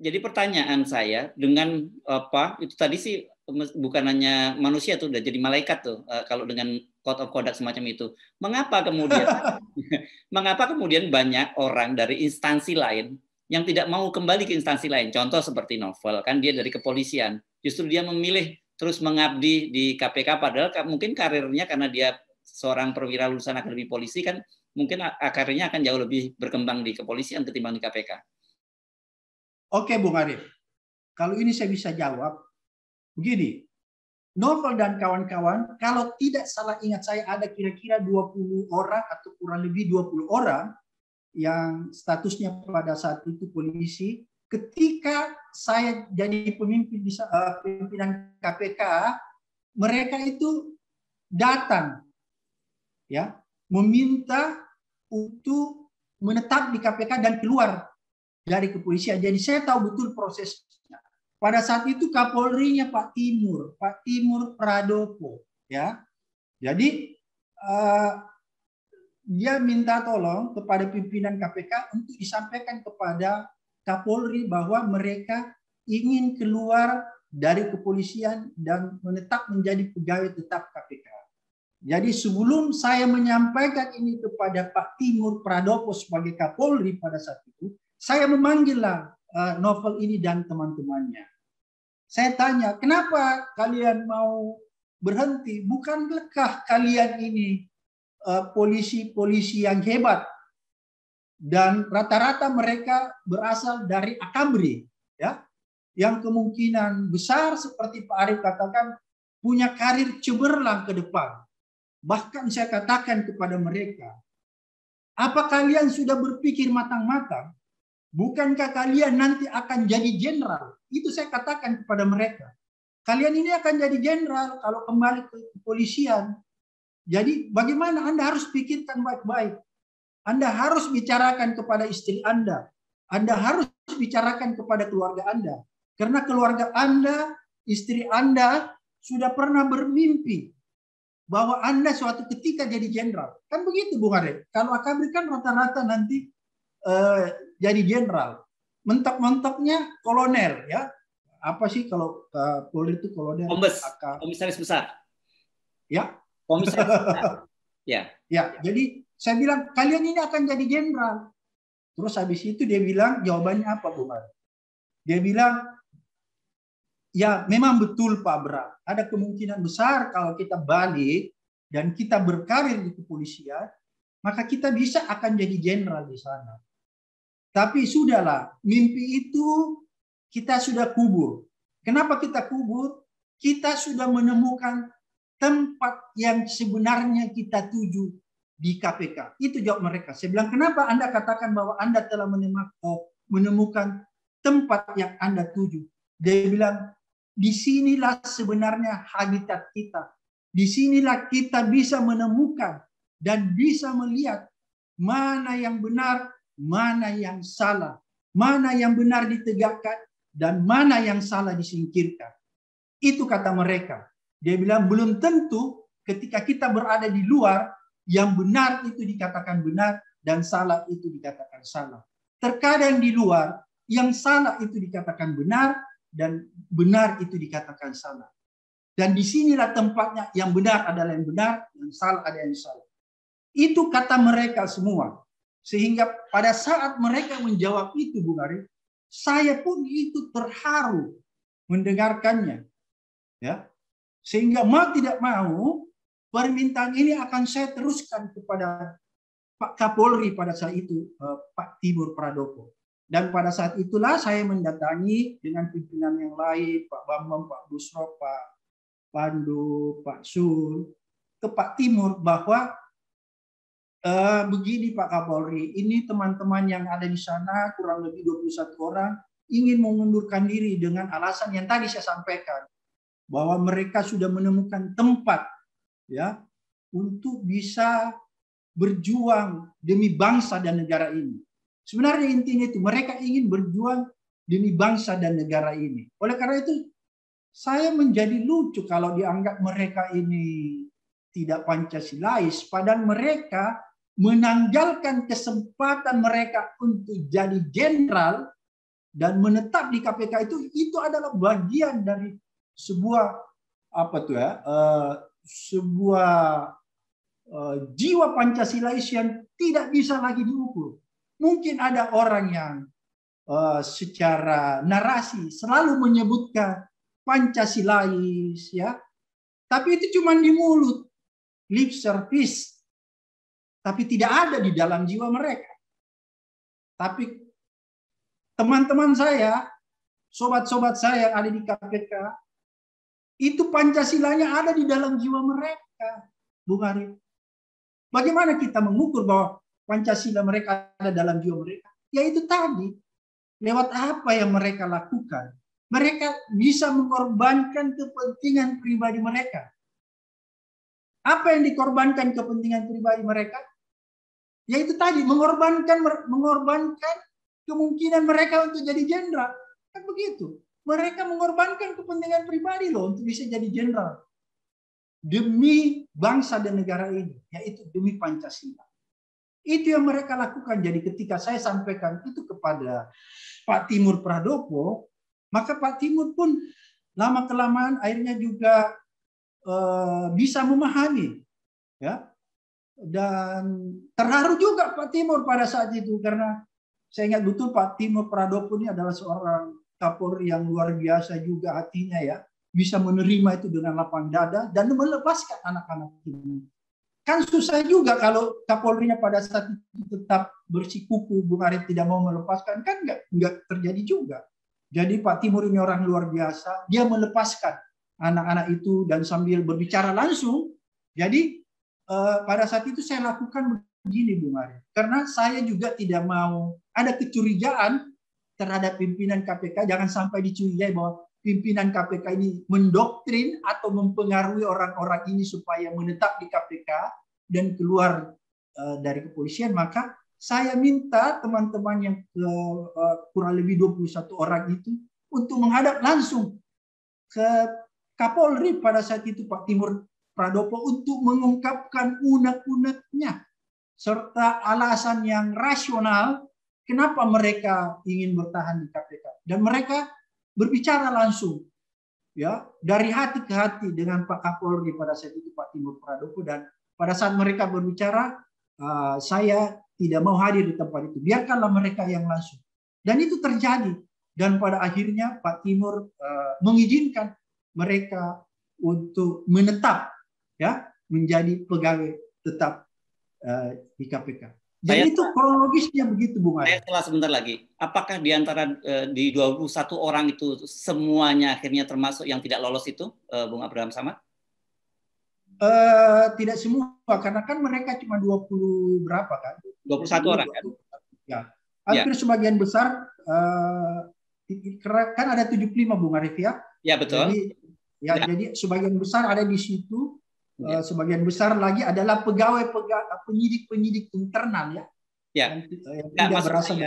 Jadi pertanyaan saya dengan apa itu tadi sih bukan hanya manusia tuh udah jadi malaikat tuh kalau dengan code of conduct semacam itu. Mengapa kemudian mengapa kemudian banyak orang dari instansi lain yang tidak mau kembali ke instansi lain? Contoh seperti Novel kan dia dari kepolisian, justru dia memilih terus mengabdi di KPK padahal mungkin karirnya karena dia seorang perwira lulusan akademi polisi kan mungkin karirnya akan jauh lebih berkembang di kepolisian ketimbang di KPK. Oke, Bung Arif. Kalau ini saya bisa jawab. Begini, Novel dan kawan-kawan, kalau tidak salah ingat saya ada kira-kira 20 orang atau kurang lebih 20 orang yang statusnya pada saat itu polisi. Ketika saya jadi pimpinan KPK, mereka itu datang ya, meminta untuk menetap di KPK dan keluar dari kepolisian. Jadi saya tahu betul prosesnya. Pada saat itu Kapolri-nya Pak Timur Pradopo, ya. Jadi dia minta tolong kepada pimpinan KPK untuk disampaikan kepada Kapolri bahwa mereka ingin keluar dari kepolisian dan menetap menjadi pegawai tetap KPK. Jadi sebelum saya menyampaikan ini kepada Pak Timur Pradopo sebagai Kapolri pada saat itu, saya memanggillah Novel ini dan teman-temannya. Saya tanya, kenapa kalian mau berhenti? Bukankah kalian ini polisi-polisi yang hebat? Dan rata-rata mereka berasal dari Akabri, ya, yang kemungkinan besar seperti Pak Arief katakan punya karir cemerlang ke depan. Bahkan saya katakan kepada mereka, apa kalian sudah berpikir matang-matang? Bukankah kalian nanti akan jadi jenderal? Itu saya katakan kepada mereka. Kalian ini akan jadi jenderal kalau kembali ke kepolisian. Jadi bagaimana Anda harus pikirkan baik-baik. Anda harus bicarakan kepada istri Anda. Anda harus bicarakan kepada keluarga Anda. Karena keluarga Anda, istri Anda sudah pernah bermimpi bahwa Anda suatu ketika jadi jenderal. Kan begitu Bung Arif. Kalau Akabri kan rata-rata nanti jadi jenderal, mentok-mentoknya kolonel, ya. Apa sih kalau Polri itu kolonel? Komisaris besar. Ya. Komisaris besar. Ya. Ya. Jadi saya bilang kalian ini akan jadi jenderal. Terus habis itu dia bilang jawabannya apa, Bung Ari? Dia bilang ya memang betul Pak Bram. Ada kemungkinan besar kalau kita balik dan kita berkarir di kepolisian, maka kita bisa akan jadi jenderal di sana. Tapi sudahlah, mimpi itu kita sudah kubur. Kenapa kita kubur? Kita sudah menemukan tempat yang sebenarnya kita tuju di KPK. Itu jawab mereka. Saya bilang, kenapa Anda katakan bahwa Anda telah menemukan tempat yang Anda tuju? Dia bilang, disinilah sebenarnya habitat kita. Disinilah kita bisa menemukan dan bisa melihat mana yang benar, mana yang salah, mana yang benar ditegakkan, dan mana yang salah disingkirkan. Itu kata mereka. Dia bilang belum tentu ketika kita berada di luar, yang benar itu dikatakan benar, dan salah itu dikatakan salah. Terkadang di luar, yang salah itu dikatakan benar, dan benar itu dikatakan salah. Dan disinilah tempatnya yang benar adalah yang benar, yang salah adalah yang salah. Itu kata mereka semua. Sehingga pada saat mereka menjawab itu, Bung Arif, saya pun itu terharu mendengarkannya. Ya. Sehingga mau tidak mau, permintaan ini akan saya teruskan kepada Pak Kapolri pada saat itu, Pak Timur Pradopo. Dan pada saat itulah saya mendatangi dengan pimpinan yang lain, Pak Bambang, Pak Busro, Pak Pandu, Pak Sul, ke Pak Timur bahwa begini Pak Kapolri, ini teman-teman yang ada di sana kurang lebih 21 orang ingin mengundurkan diri dengan alasan yang tadi saya sampaikan bahwa mereka sudah menemukan tempat ya untuk bisa berjuang demi bangsa dan negara ini. Sebenarnya intinya itu mereka ingin berjuang demi bangsa dan negara ini. Oleh karena itu saya menjadi lucu kalau dianggap mereka ini tidak Pancasilais, padahal mereka menanggalkan kesempatan mereka untuk jadi jenderal dan menetap di KPK itu adalah bagian dari sebuah sebuah jiwa Pancasilais yang tidak bisa lagi diukur. Mungkin ada orang yang secara narasi selalu menyebutkan Pancasilais, ya, tapi itu cuma di mulut, lip service, tapi tidak ada di dalam jiwa mereka. Tapi teman-teman saya, sobat-sobat saya yang ada di KPK, itu Pancasilanya ada di dalam jiwa mereka, Bung Arif. Bagaimana kita mengukur bahwa Pancasila mereka ada dalam jiwa mereka? Ya itu tadi, lewat apa yang mereka lakukan. Mereka bisa mengorbankan kepentingan pribadi mereka. Apa yang dikorbankan kepentingan pribadi mereka? Ya itu tadi, mengorbankan kemungkinan mereka untuk jadi jenderal. Kan begitu. Mereka mengorbankan kepentingan pribadi loh untuk bisa jadi jenderal. Demi bangsa dan negara ini, yaitu demi Pancasila. Itu yang mereka lakukan. Jadi ketika saya sampaikan itu kepada Pak Timur Pradopo, maka Pak Timur pun lama-kelamaan akhirnya juga bisa memahami, ya. Dan terharu juga Pak Timur pada saat itu, karena saya ingat betul Pak Timur Pradopo ini adalah seorang Kapolri yang luar biasa juga hatinya, ya, bisa menerima itu dengan lapang dada dan melepaskan anak-anak ini. Kan susah juga kalau Kapolrinya pada saat itu tetap bersikuku, Bung Arif, tidak mau melepaskan, kan nggak terjadi juga. Jadi Pak Timur ini orang luar biasa, dia melepaskan anak-anak itu dan sambil berbicara langsung. Jadi pada saat itu saya lakukan begini, Bung Arif, karena saya juga tidak mau ada kecurigaan terhadap pimpinan KPK, jangan sampai dicurigai bahwa pimpinan KPK ini mendoktrin atau mempengaruhi orang-orang ini supaya menetap di KPK dan keluar dari kepolisian. Maka saya minta teman-teman yang kurang lebih 21 orang itu untuk menghadap langsung ke Kapolri pada saat itu, Pak Timur Pradopo, untuk mengungkapkan unek-uneknya serta alasan yang rasional kenapa mereka ingin bertahan di KPK. Dan mereka berbicara langsung, ya, dari hati ke hati dengan Pak Kapolri pada saat itu, Pak Timur Pradopo. Dan pada saat mereka berbicara, saya tidak mau hadir di tempat itu. Biarkanlah mereka yang langsung. Dan itu terjadi. Dan pada akhirnya Pak Timur mengizinkan mereka untuk menetap, ya, menjadi pegawai tetap di KPK. Jadi itu kronologisnya begitu, Bung Arif. Saya setelah sebentar lagi, apakah di antara di 21 orang itu semuanya akhirnya termasuk yang tidak lolos itu, Bung Abraham Samad? Tidak semua, karena kan mereka cuma 20 berapa kan? 21 orang kan? Ya, hampir sebagian besar, kan ada 75, Bung Arif, ya? Ya, betul. Jadi sebagian besar ada di situ. Sebagian besar lagi adalah penyidik-penyidik internal, ya. Yang tidak berasal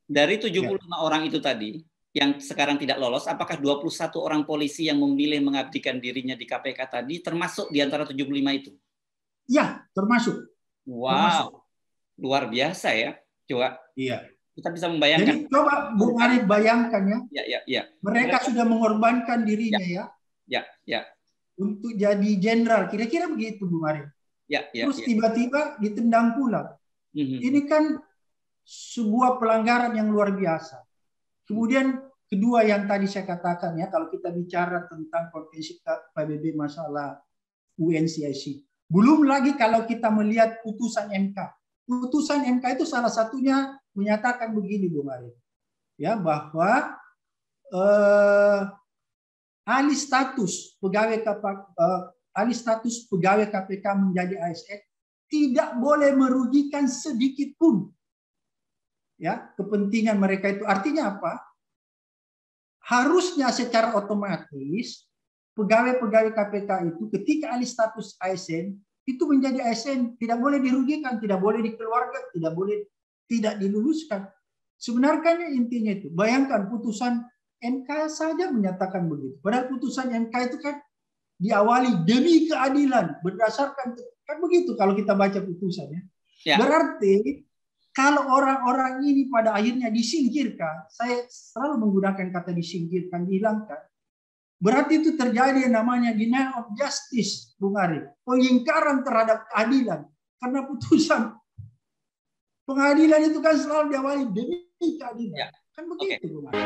dari 75 orang itu tadi yang sekarang tidak lolos, apakah 21 orang polisi yang memilih mengabdikan dirinya di KPK tadi termasuk di antara 75 itu? Ya, termasuk. Wow, termasuk. Luar biasa, ya. Coba. Iya. Kita bisa membayangkan. Jadi coba Bung Arif bayangkan, ya. Ya. Mereka sudah mengorbankan dirinya, ya. Untuk jadi jenderal, kira-kira begitu, Bung Arif. Terus tiba-tiba ditendang pula. Ini kan sebuah pelanggaran yang luar biasa. Kemudian kedua yang tadi saya katakan, ya, kalau kita bicara tentang konvensi PBB masalah UNCIC, belum lagi kalau kita melihat putusan MK. Putusan MK itu salah satunya menyatakan begini, Bung Arif, ya, bahwa alih status pegawai KPK menjadi ASN tidak boleh merugikan sedikit pun, ya, kepentingan mereka itu. Artinya apa? Harusnya secara otomatis pegawai-pegawai KPK itu ketika alih status ASN itu menjadi ASN tidak boleh dirugikan, tidak boleh dikeluarkan, tidak boleh tidak diluluskan. Sebenarnya intinya itu. Bayangkan putusan MK saja menyatakan begitu. Padahal putusan MK itu kan diawali demi keadilan berdasarkan, kan begitu kalau kita baca putusannya. Ya. Berarti Kalau orang-orang ini pada akhirnya disingkirkan, saya selalu menggunakan kata disingkirkan, dihilangkan, berarti itu terjadi yang namanya denial of justice, Bung Ari. Pengingkaran terhadap keadilan. Karena putusan pengadilan itu kan selalu diawali demi keadilan. Ya. Kan begitu, Bung Ari.